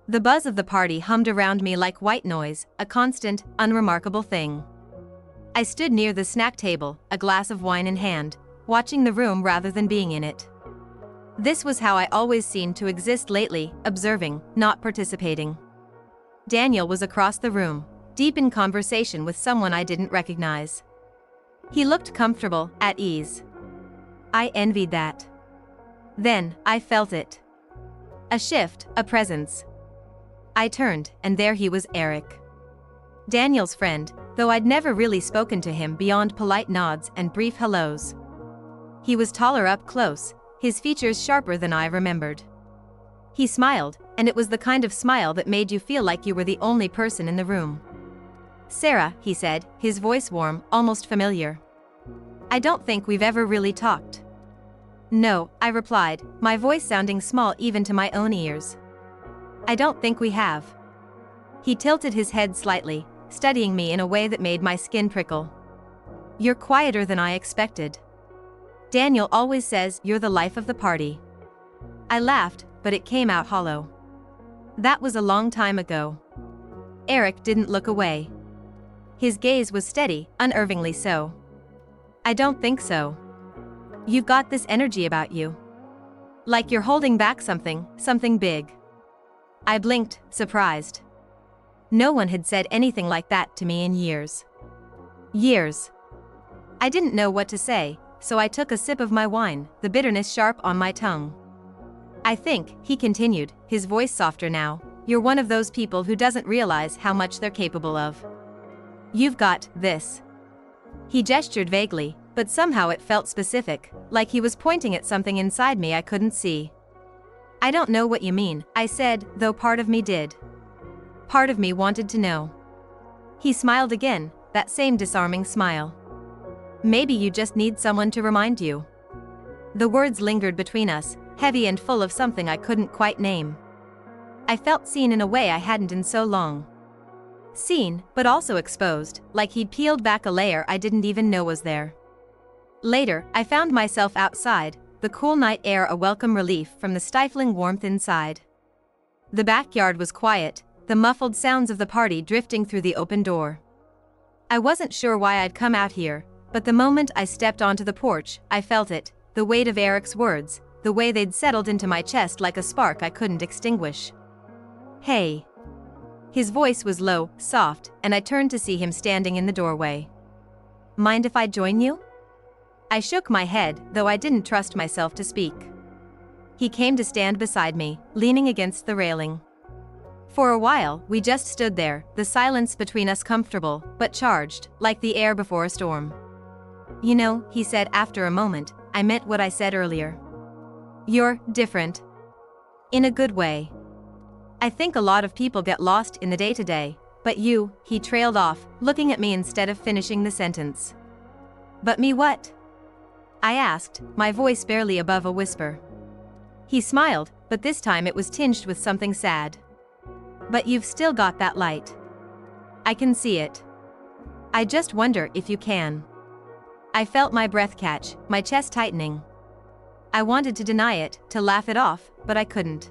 The buzz of the party hummed around me like white noise, a constant, unremarkable thing. I stood near the snack table, a glass of wine in hand, watching the room rather than being in it. This was how I always seemed to exist lately, observing, not participating. Daniel was across the room, deep in conversation with someone I didn't recognize. He looked comfortable, at ease. I envied that. Then, I felt it. A shift, a presence. I turned, and there he was, Eric. Daniel's friend, though I'd never really spoken to him beyond polite nods and brief hellos. He was taller up close, his features sharper than I remembered. He smiled, and it was the kind of smile that made you feel like you were the only person in the room. "Sarah," he said, his voice warm, almost familiar. "I don't think we've ever really talked." "No," I replied, my voice sounding small even to my own ears. "I don't think we have." He tilted his head slightly, studying me in a way that made my skin prickle. "You're quieter than I expected. Daniel always says you're the life of the party." I laughed, but it came out hollow. That was a long time ago. Eric didn't look away. His gaze was steady, unnervingly so. "I don't think so. You've got this energy about you. Like you're holding back something big." I blinked, surprised. No one had said anything like that to me in years. Years. I didn't know what to say, so I took a sip of my wine, the bitterness sharp on my tongue. "I think," he continued, his voice softer now, "you're one of those people who doesn't realize how much they're capable of. You've got this." He gestured vaguely, but somehow it felt specific, like he was pointing at something inside me I couldn't see. "I don't know what you mean," I said, though part of me did. Part of me wanted to know. He smiled again, that same disarming smile. "Maybe you just need someone to remind you." The words lingered between us, heavy and full of something I couldn't quite name. I felt seen in a way I hadn't in so long. Seen, but also exposed, like he'd peeled back a layer I didn't even know was there. Later, I found myself outside, the cool night air a welcome relief from the stifling warmth inside. The backyard was quiet, the muffled sounds of the party drifting through the open door. I wasn't sure why I'd come out here, but the moment I stepped onto the porch, I felt it, the weight of Eric's words, the way they'd settled into my chest like a spark I couldn't extinguish. "Hey." His voice was low, soft, and I turned to see him standing in the doorway. "Mind if I join you?" I shook my head, though I didn't trust myself to speak. He came to stand beside me, leaning against the railing. For a while, we just stood there, the silence between us comfortable, but charged, like the air before a storm. "You know," he said after a moment, "I meant what I said earlier. You're different. In a good way. I think a lot of people get lost in the day-to-day, but you," he trailed off, looking at me instead of finishing the sentence. "But me what?" I asked, my voice barely above a whisper. He smiled, but this time it was tinged with something sad. "But you've still got that light. I can see it. I just wonder if you can." I felt my breath catch, my chest tightening. I wanted to deny it, to laugh it off, but I couldn't.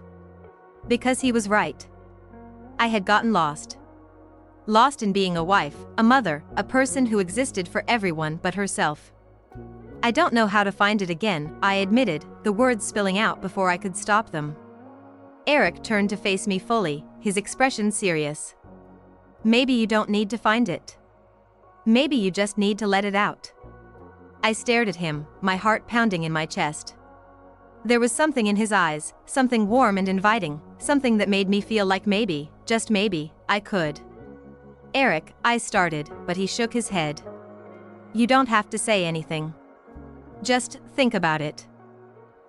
Because he was right. I had gotten lost. Lost in being a wife, a mother, a person who existed for everyone but herself. "I don't know how to find it again," I admitted, the words spilling out before I could stop them. Eric turned to face me fully, his expression serious. "Maybe you don't need to find it. Maybe you just need to let it out." I stared at him, my heart pounding in my chest. There was something in his eyes, something warm and inviting, something that made me feel like maybe, just maybe, I could. "Eric," I started, but he shook his head. "You don't have to say anything. Just think about it."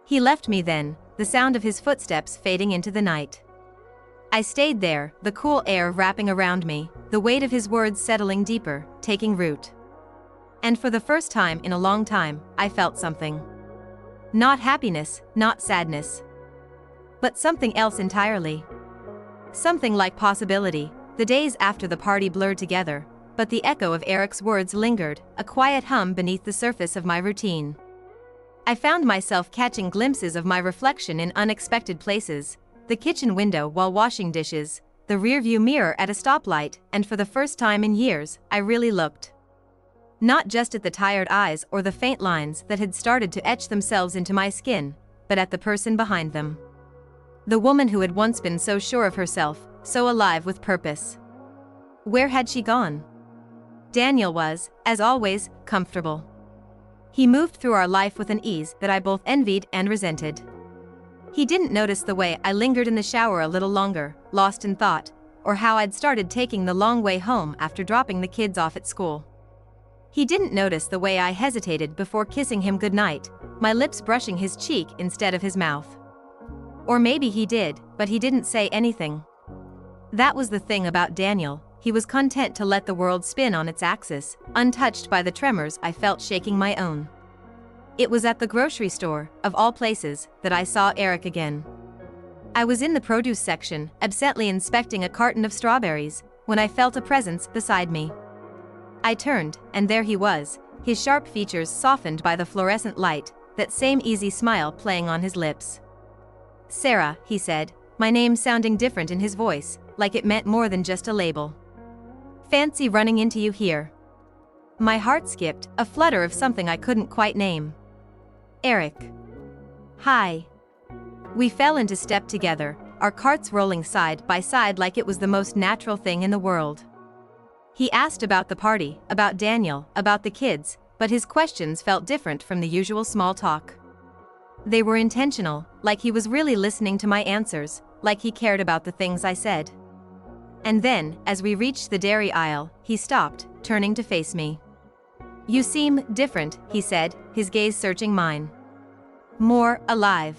He left me then, the sound of his footsteps fading into the night. I stayed there, the cool air wrapping around me, the weight of his words settling deeper, taking root. And for the first time in a long time, I felt something. Not happiness, not sadness. But something else entirely. Something like possibility. The days after the party blurred together, but the echo of Eric's words lingered, a quiet hum beneath the surface of my routine. I found myself catching glimpses of my reflection in unexpected places, the kitchen window while washing dishes, the rearview mirror at a stoplight, and for the first time in years, I really looked. Not just at the tired eyes or the faint lines that had started to etch themselves into my skin, but at the person behind them. The woman who had once been so sure of herself, so alive with purpose. Where had she gone? Daniel was, as always, comfortable. He moved through our life with an ease that I both envied and resented. He didn't notice the way I lingered in the shower a little longer, lost in thought, or how I'd started taking the long way home after dropping the kids off at school. He didn't notice the way I hesitated before kissing him goodnight, my lips brushing his cheek instead of his mouth. Or maybe he did, but he didn't say anything. That was the thing about Daniel, he was content to let the world spin on its axis, untouched by the tremors I felt shaking my own. It was at the grocery store, of all places, that I saw Eric again. I was in the produce section, absently inspecting a carton of strawberries, when I felt a presence beside me. I turned, and there he was, his sharp features softened by the fluorescent light, that same easy smile playing on his lips. "Sarah," he said, my name sounding different in his voice, like it meant more than just a label. "Fancy running into you here." My heart skipped, a flutter of something I couldn't quite name. "Eric." "Hi." We fell into step together, our carts rolling side by side like it was the most natural thing in the world. He asked about the party, about Daniel, about the kids, but his questions felt different from the usual small talk. They were intentional, like he was really listening to my answers, like he cared about the things I said. And then, as we reached the dairy aisle, he stopped, turning to face me. "You seem different," he said, his gaze searching mine. "More alive."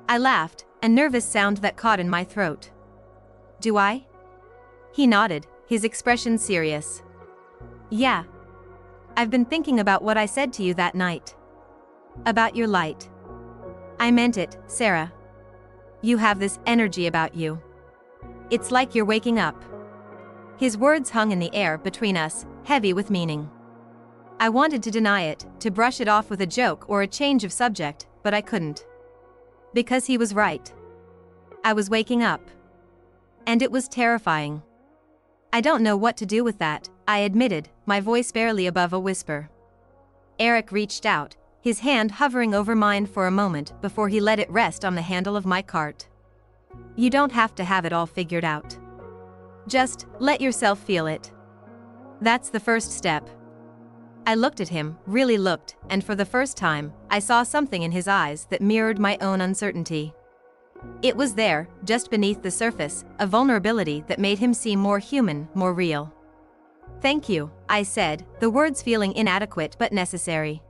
I laughed, a nervous sound that caught in my throat. "Do I?" He nodded, his expression serious. "Yeah. I've been thinking about what I said to you that night. About your light. I meant it, Sarah. You have this energy about you. It's like you're waking up." His words hung in the air between us, heavy with meaning. I wanted to deny it, to brush it off with a joke or a change of subject, but I couldn't. Because he was right. I was waking up. And it was terrifying. "I don't know what to do with that," I admitted, my voice barely above a whisper. Eric reached out, his hand hovering over mine for a moment before he let it rest on the handle of my cart. "You don't have to have it all figured out. Just let yourself feel it. That's the first step." I looked at him, really looked, and for the first time, I saw something in his eyes that mirrored my own uncertainty. It was there, just beneath the surface, a vulnerability that made him seem more human, more real. "Thank you," I said, the words feeling inadequate but necessary.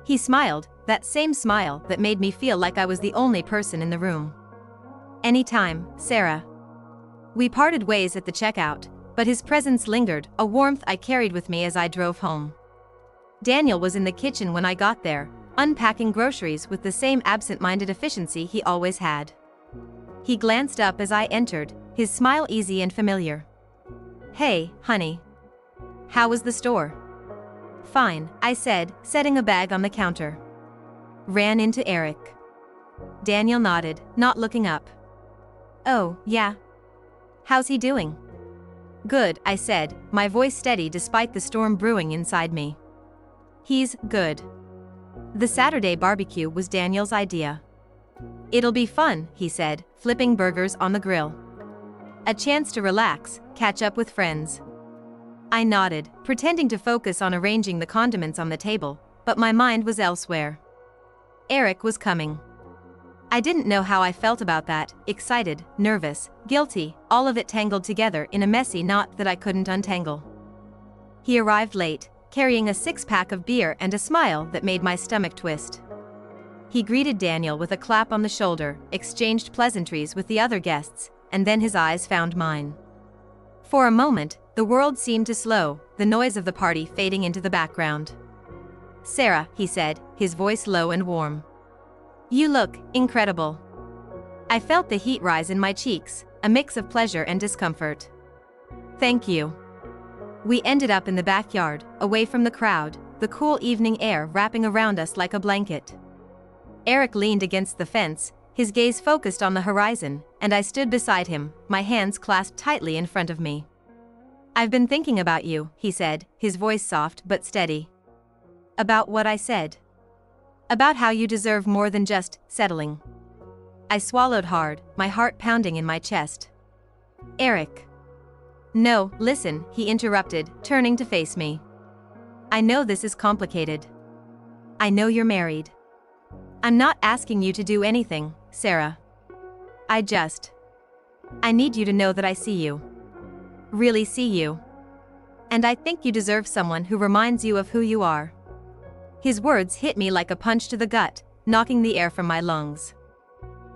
He smiled, that same smile that made me feel like I was the only person in the room. "Anytime, Sarah." We parted ways at the checkout, but his presence lingered, a warmth I carried with me as I drove home. Daniel was in the kitchen when I got there, unpacking groceries with the same absent-minded efficiency he always had. He glanced up as I entered, his smile easy and familiar. "Hey, honey. How was the store?" "Fine," I said, setting a bag on the counter. "Ran into Eric." Daniel nodded, not looking up. "Oh, yeah. How's he doing?" "Good," I said, my voice steady despite the storm brewing inside me. "He's good." The Saturday barbecue was Daniel's idea. "It'll be fun," he said, flipping burgers on the grill. "A chance to relax, catch up with friends." I nodded, pretending to focus on arranging the condiments on the table, but my mind was elsewhere. Eric was coming. I didn't know how I felt about that, excited, nervous, guilty, all of it tangled together in a messy knot that I couldn't untangle. He arrived late, carrying a six-pack of beer and a smile that made my stomach twist. He greeted Daniel with a clap on the shoulder, exchanged pleasantries with the other guests, and then his eyes found mine. For a moment, the world seemed to slow, the noise of the party fading into the background. "Sarah," he said, his voice low and warm. "You look incredible." I felt the heat rise in my cheeks, a mix of pleasure and discomfort. "Thank you." We ended up in the backyard, away from the crowd, the cool evening air wrapping around us like a blanket. Eric leaned against the fence, his gaze focused on the horizon, and I stood beside him, my hands clasped tightly in front of me. "I've been thinking about you," he said, his voice soft but steady. "About what I said. About how you deserve more than just settling." I swallowed hard, my heart pounding in my chest. "Eric." "No, listen," he interrupted, turning to face me. "I know this is complicated. I know you're married. I'm not asking you to do anything, Sarah. I need you to know that I see you. Really see you. And I think you deserve someone who reminds you of who you are." His words hit me like a punch to the gut, knocking the air from my lungs.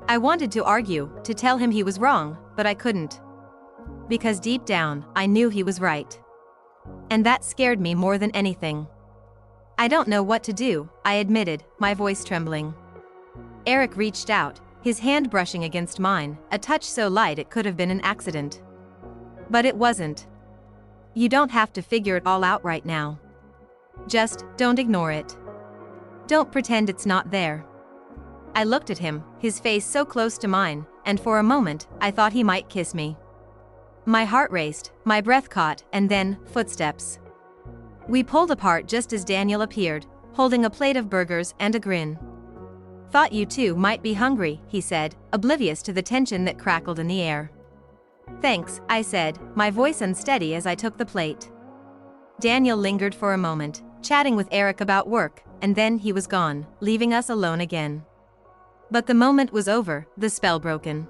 I wanted to argue, to tell him he was wrong, but I couldn't. Because deep down, I knew he was right. And that scared me more than anything. "I don't know what to do," I admitted, my voice trembling. Eric reached out, his hand brushing against mine, a touch so light it could have been an accident. But it wasn't. "You don't have to figure it all out right now. Just don't ignore it. Don't pretend it's not there." I looked at him, his face so close to mine, and for a moment, I thought he might kiss me. My heart raced, my breath caught, and then, footsteps. We pulled apart just as Daniel appeared, holding a plate of burgers and a grin. "Thought you two might be hungry," he said, oblivious to the tension that crackled in the air. "Thanks," I said, my voice unsteady as I took the plate. Daniel lingered for a moment, chatting with Eric about work, and then he was gone, leaving us alone again. But the moment was over, the spell broken.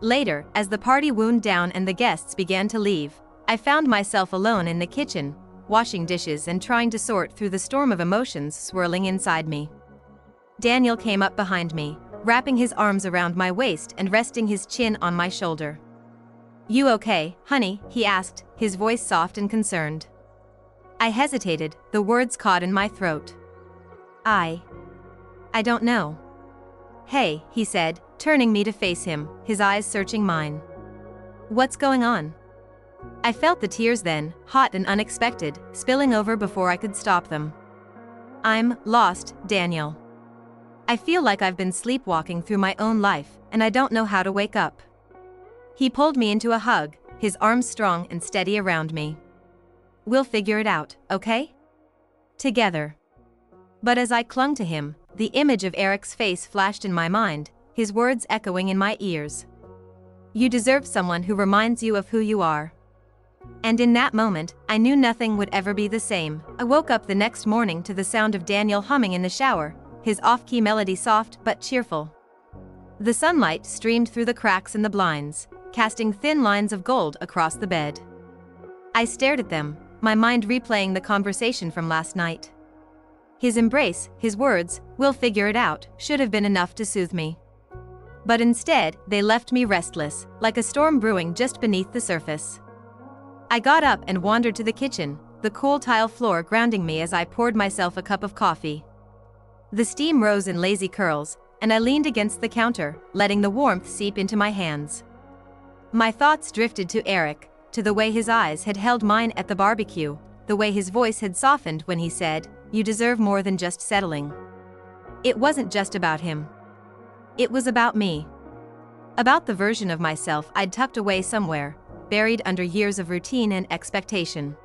Later, as the party wound down and the guests began to leave, I found myself alone in the kitchen, washing dishes and trying to sort through the storm of emotions swirling inside me. Daniel came up behind me, wrapping his arms around my waist and resting his chin on my shoulder. "You okay, honey?" he asked, his voice soft and concerned. I hesitated, the words caught in my throat. I don't know." "Hey," he said, turning me to face him, his eyes searching mine. "What's going on?" I felt the tears then, hot and unexpected, spilling over before I could stop them. "I'm lost, Daniel. I feel like I've been sleepwalking through my own life, and I don't know how to wake up." He pulled me into a hug, his arms strong and steady around me. "We'll figure it out, okay? Together." But as I clung to him, the image of Eric's face flashed in my mind, his words echoing in my ears. "You deserve someone who reminds you of who you are." And in that moment, I knew nothing would ever be the same. I woke up the next morning to the sound of Daniel humming in the shower, his off-key melody soft but cheerful. The sunlight streamed through the cracks in the blinds, casting thin lines of gold across the bed. I stared at them, my mind replaying the conversation from last night. His embrace, his words, "We'll figure it out," should have been enough to soothe me. But instead, they left me restless, like a storm brewing just beneath the surface. I got up and wandered to the kitchen, the cool tile floor grounding me as I poured myself a cup of coffee. The steam rose in lazy curls, and I leaned against the counter, letting the warmth seep into my hands. My thoughts drifted to Eric, to the way his eyes had held mine at the barbecue, the way his voice had softened when he said, "You deserve more than just settling." It wasn't just about him. It was about me. About the version of myself I'd tucked away somewhere, buried under years of routine and expectation.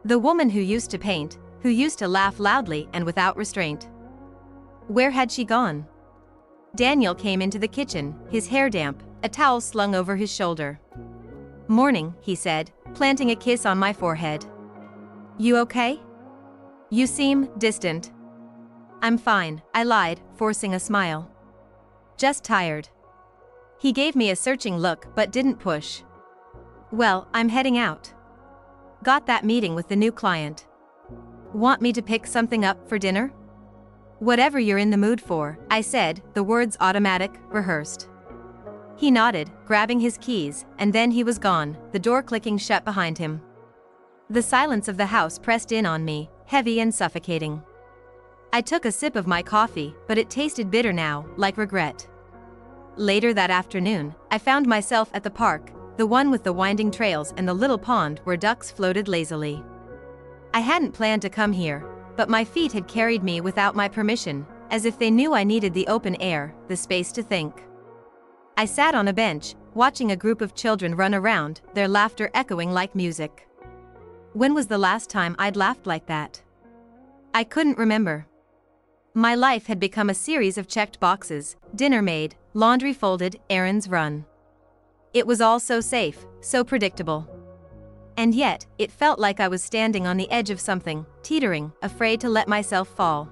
The woman who used to paint, who used to laugh loudly and without restraint. Where had she gone? Daniel came into the kitchen, his hair damp, a towel slung over his shoulder. "Morning," he said, planting a kiss on my forehead. "You okay? You seem distant." "I'm fine," I lied, forcing a smile. "Just tired." He gave me a searching look but didn't push. "Well, I'm heading out. Got that meeting with the new client. Want me to pick something up for dinner?" "Whatever you're in the mood for," I said, the words automatic, rehearsed. He nodded, grabbing his keys, and then he was gone, the door clicking shut behind him. The silence of the house pressed in on me, heavy and suffocating. I took a sip of my coffee, but it tasted bitter now, like regret. Later that afternoon, I found myself at the park, the one with the winding trails and the little pond where ducks floated lazily. I hadn't planned to come here, but my feet had carried me without my permission, as if they knew I needed the open air, the space to think. I sat on a bench, watching a group of children run around, their laughter echoing like music. When was the last time I'd laughed like that? I couldn't remember. My life had become a series of checked boxes, dinner made, laundry folded, errands run. It was all so safe, so predictable. And yet, it felt like I was standing on the edge of something, teetering, afraid to let myself fall.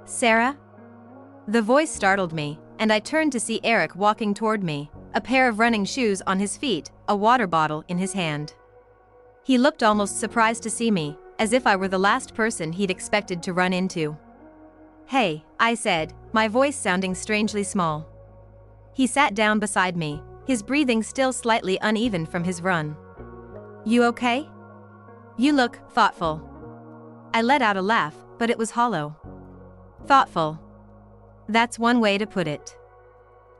"Sarah?" The voice startled me, and I turned to see Eric walking toward me, a pair of running shoes on his feet, a water bottle in his hand. He looked almost surprised to see me, as if I were the last person he'd expected to run into. "Hey," I said, my voice sounding strangely small. He sat down beside me, his breathing still slightly uneven from his run. "You okay? You look thoughtful." I let out a laugh, but it was hollow. "Thoughtful. That's one way to put it."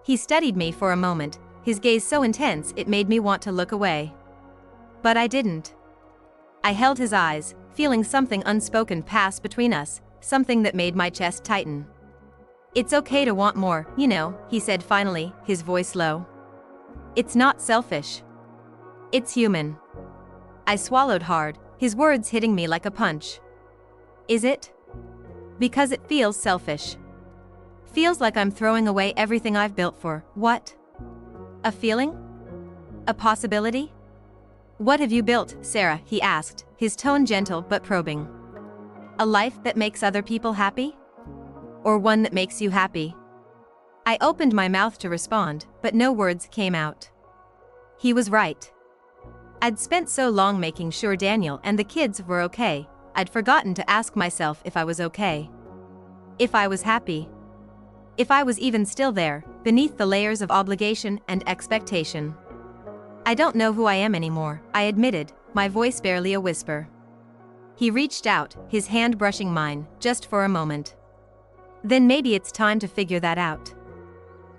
He studied me for a moment, his gaze so intense it made me want to look away. But I didn't. I held his eyes, feeling something unspoken pass between us, something that made my chest tighten. "It's okay to want more, you know," he said finally, his voice low. "It's not selfish. It's human." I swallowed hard, his words hitting me like a punch. "Is it? Because it feels selfish. Feels like I'm throwing away everything I've built for, what? A feeling? A possibility? What have you built, Sarah?" he asked, his tone gentle but probing. "A life that makes other people happy? Or one that makes you happy?" I opened my mouth to respond, but no words came out. He was right. I'd spent so long making sure Daniel and the kids were okay, I'd forgotten to ask myself if I was okay. If I was happy. If I was even still there, beneath the layers of obligation and expectation. "I don't know who I am anymore," I admitted, my voice barely a whisper. He reached out, his hand brushing mine, just for a moment. "Then maybe it's time to figure that out."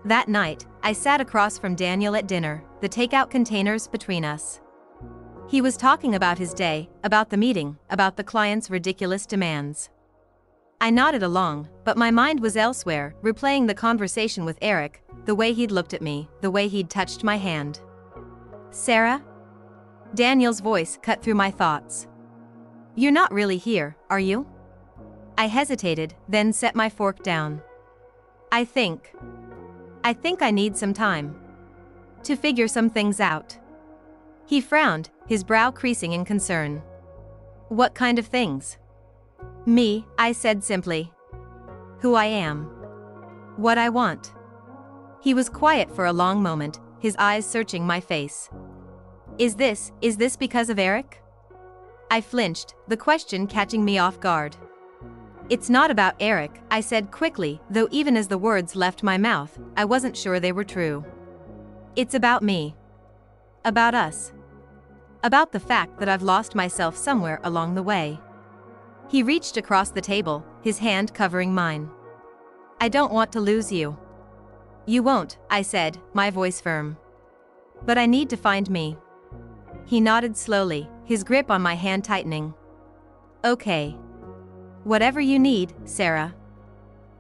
That night, I sat across from Daniel at dinner, the takeout containers between us. He was talking about his day, about the meeting, about the client's ridiculous demands. I nodded along, but my mind was elsewhere, replaying the conversation with Eric, the way he'd looked at me, the way he'd touched my hand. "Sarah?" Daniel's voice cut through my thoughts. "You're not really here, are you?" I hesitated, then set my fork down. I think I need some time. To figure some things out." He frowned, his brow creasing in concern. "What kind of things?" "Me," I said simply. "Who I am. What I want." He was quiet for a long moment, his eyes searching my face. Is this because of Eric?" I flinched, the question catching me off guard. "It's not about Eric," I said quickly, though even as the words left my mouth, I wasn't sure they were true. "It's about me. About us. About the fact that I've lost myself somewhere along the way." He reached across the table, his hand covering mine. "I don't want to lose you." "You won't," I said, my voice firm. "But I need to find me." He nodded slowly, his grip on my hand tightening. "Okay. Whatever you need, Sarah.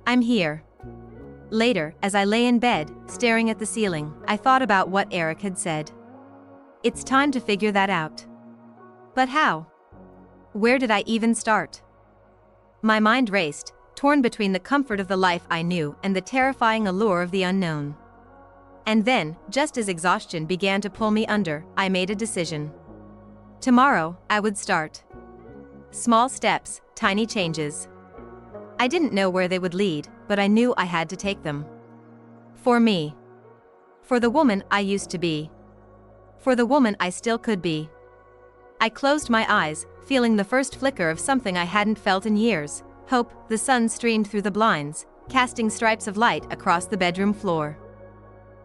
I'm here." Later, as I lay in bed, staring at the ceiling, I thought about what Eric had said. It's time to figure that out. But how? Where did I even start? My mind raced, torn between the comfort of the life I knew and the terrifying allure of the unknown. And then, just as exhaustion began to pull me under, I made a decision. Tomorrow, I would start. Small steps, tiny changes. I didn't know where they would lead, but I knew I had to take them. For me. For the woman I used to be. For the woman I still could be. I closed my eyes, feeling the first flicker of something I hadn't felt in years, hope. The sun streamed through the blinds, casting stripes of light across the bedroom floor.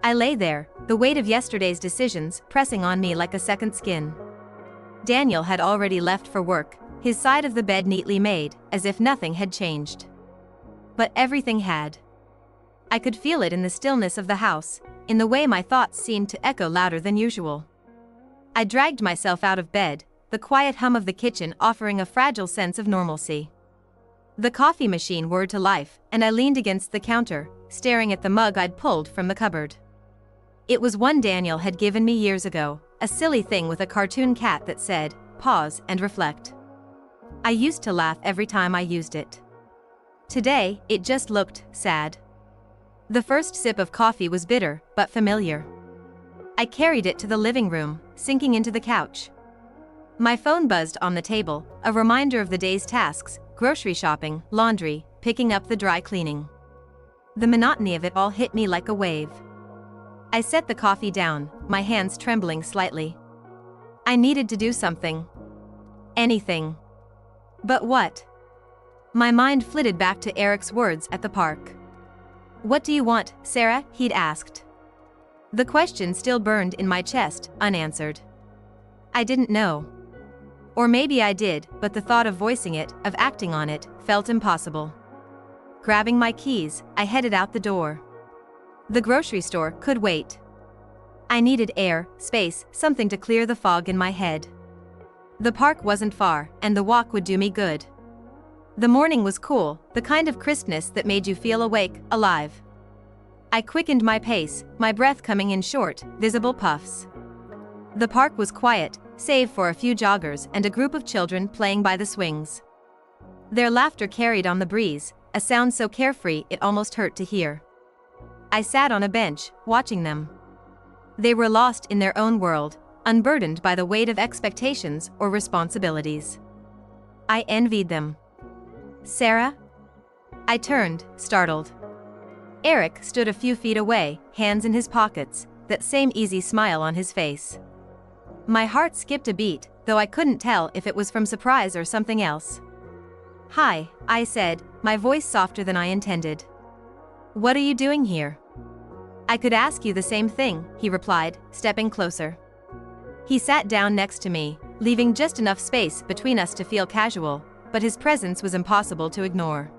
I lay there, the weight of yesterday's decisions pressing on me like a second skin. Daniel had already left for work, his side of the bed neatly made, as if nothing had changed. But everything had. I could feel it in the stillness of the house, in the way my thoughts seemed to echo louder than usual. I dragged myself out of bed, the quiet hum of the kitchen offering a fragile sense of normalcy. The coffee machine whirred to life, and I leaned against the counter, staring at the mug I'd pulled from the cupboard. It was one Daniel had given me years ago, a silly thing with a cartoon cat that said, "Pause and reflect." I used to laugh every time I used it. Today, it just looked sad. The first sip of coffee was bitter, but familiar. I carried it to the living room, sinking into the couch. My phone buzzed on the table, a reminder of the day's tasks: grocery shopping, laundry, picking up the dry cleaning. The monotony of it all hit me like a wave. I set the coffee down, my hands trembling slightly. I needed to do something. Anything. But what? My mind flitted back to Eric's words at the park. "What do you want, Sarah?" he'd asked. The question still burned in my chest, unanswered. I didn't know. Or maybe I did, but the thought of voicing it, of acting on it, felt impossible. Grabbing my keys, I headed out the door. The grocery store could wait. I needed air, space, something to clear the fog in my head. The park wasn't far, and the walk would do me good. The morning was cool, the kind of crispness that made you feel awake, alive. I quickened my pace, my breath coming in short, visible puffs. The park was quiet, save for a few joggers and a group of children playing by the swings. Their laughter carried on the breeze, a sound so carefree it almost hurt to hear. I sat on a bench, watching them. They were lost in their own world, unburdened by the weight of expectations or responsibilities. I envied them. "Sarah?" I turned, startled. Eric stood a few feet away, hands in his pockets, that same easy smile on his face. My heart skipped a beat, though I couldn't tell if it was from surprise or something else. "Hi," I said, my voice softer than I intended. "What are you doing here?" "I could ask you the same thing," he replied, stepping closer. He sat down next to me, leaving just enough space between us to feel casual, but his presence was impossible to ignore.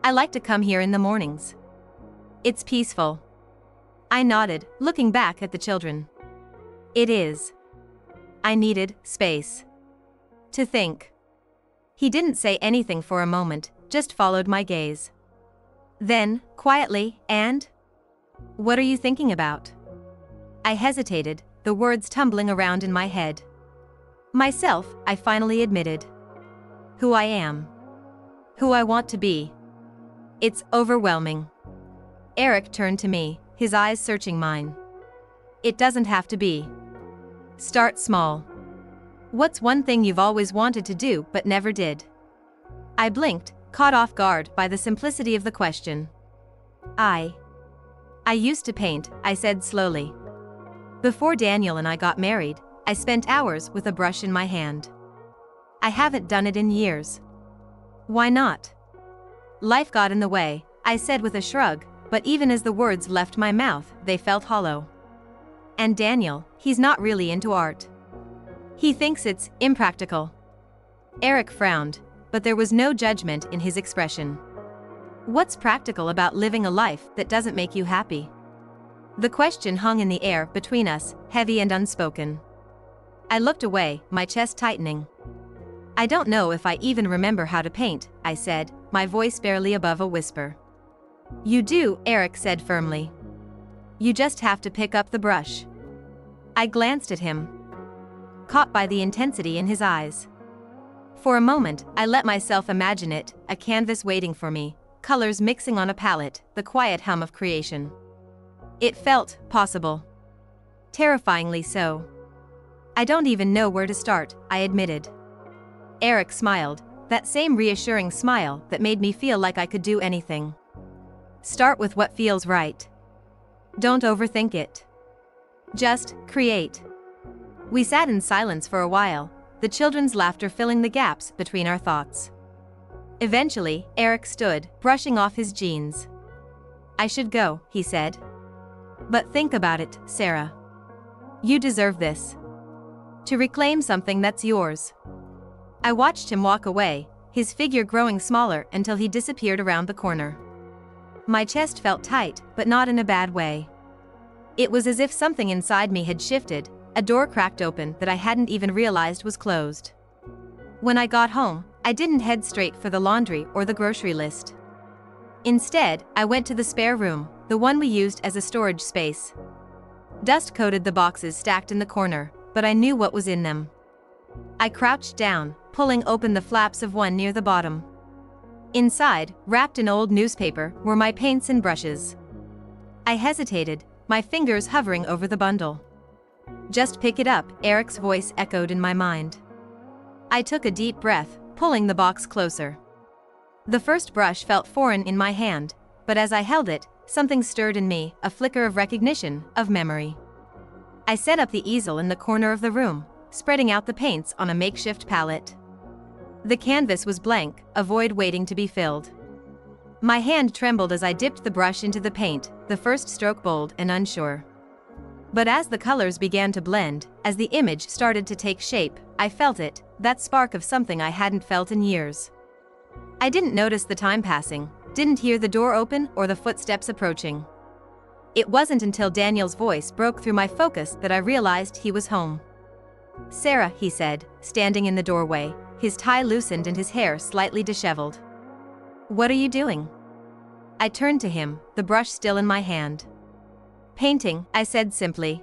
"I like to come here in the mornings. It's peaceful." I nodded, looking back at the children. "It is." I needed space. To think. He didn't say anything for a moment, just followed my gaze. Then, quietly, "And? What are you thinking about?" I hesitated, the words tumbling around in my head. "Myself," I finally admitted. "Who I am. Who I want to be. It's overwhelming." Eric turned to me, his eyes searching mine. "It doesn't have to be. Start small. What's one thing you've always wanted to do but never did?" I blinked, caught off guard by the simplicity of the question. I used to paint," I said slowly. "Before Daniel and I got married, I spent hours with a brush in my hand. I haven't done it in years." "Why not?" "Life got in the way," I said with a shrug, but even as the words left my mouth, they felt hollow. "And Daniel, he's not really into art. He thinks it's impractical." Eric frowned, but there was no judgment in his expression. "What's practical about living a life that doesn't make you happy?" The question hung in the air between us, heavy and unspoken. I looked away, my chest tightening. "I don't know if I even remember how to paint," I said, my voice barely above a whisper. "You do," Eric said firmly. "You just have to pick up the brush." I glanced at him, caught by the intensity in his eyes. For a moment, I let myself imagine it, a canvas waiting for me, colors mixing on a palette, the quiet hum of creation. It felt possible. Terrifyingly so. "I don't even know where to start," I admitted. Eric smiled, that same reassuring smile that made me feel like I could do anything. "Start with what feels right. Don't overthink it. Just create." We sat in silence for a while, the children's laughter filling the gaps between our thoughts. Eventually, Eric stood, brushing off his jeans. "I should go," he said. "But think about it, Sarah. You deserve this. To reclaim something that's yours." I watched him walk away, his figure growing smaller until he disappeared around the corner. My chest felt tight, but not in a bad way. It was as if something inside me had shifted, a door cracked open that I hadn't even realized was closed. When I got home, I didn't head straight for the laundry or the grocery list. Instead, I went to the spare room, the one we used as a storage space. Dust coated the boxes stacked in the corner, but I knew what was in them. I crouched down, pulling open the flaps of one near the bottom. Inside, wrapped in old newspaper, were my paints and brushes. I hesitated, my fingers hovering over the bundle. "Just pick it up," Eric's voice echoed in my mind. I took a deep breath, pulling the box closer. The first brush felt foreign in my hand, but as I held it, something stirred in me, a flicker of recognition, of memory. I set up the easel in the corner of the room, spreading out the paints on a makeshift palette. The canvas was blank, a void waiting to be filled. My hand trembled as I dipped the brush into the paint, the first stroke bold and unsure. But as the colors began to blend, as the image started to take shape, I felt it, that spark of something I hadn't felt in years. I didn't notice the time passing, didn't hear the door open or the footsteps approaching. It wasn't until Daniel's voice broke through my focus that I realized he was home. "Sarah," he said, standing in the doorway, his tie loosened and his hair slightly disheveled. "What are you doing?" I turned to him, the brush still in my hand. "Painting," I said simply.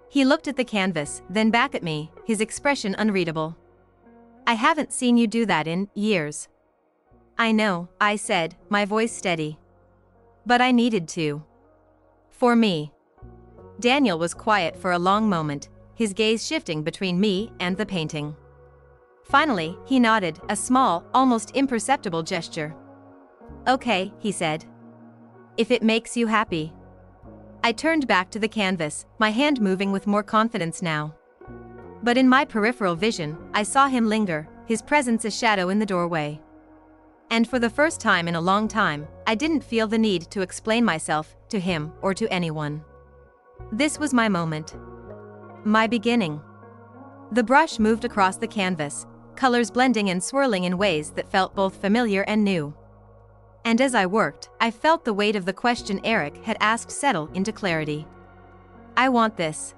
He looked at the canvas, then back at me, his expression unreadable. "I haven't seen you do that in years." "I know," I said, my voice steady. "But I needed to. For me." Daniel was quiet for a long moment, his gaze shifting between me and the painting. Finally, he nodded, a small, almost imperceptible gesture. "Okay," he said. "If it makes you happy." I turned back to the canvas, my hand moving with more confidence now. But in my peripheral vision, I saw him linger, his presence a shadow in the doorway. And for the first time in a long time, I didn't feel the need to explain myself to him or to anyone. This was my moment. My beginning. The brush moved across the canvas, colors blending and swirling in ways that felt both familiar and new. And as I worked, I felt the weight of the question Eric had asked settle into clarity. "I want this."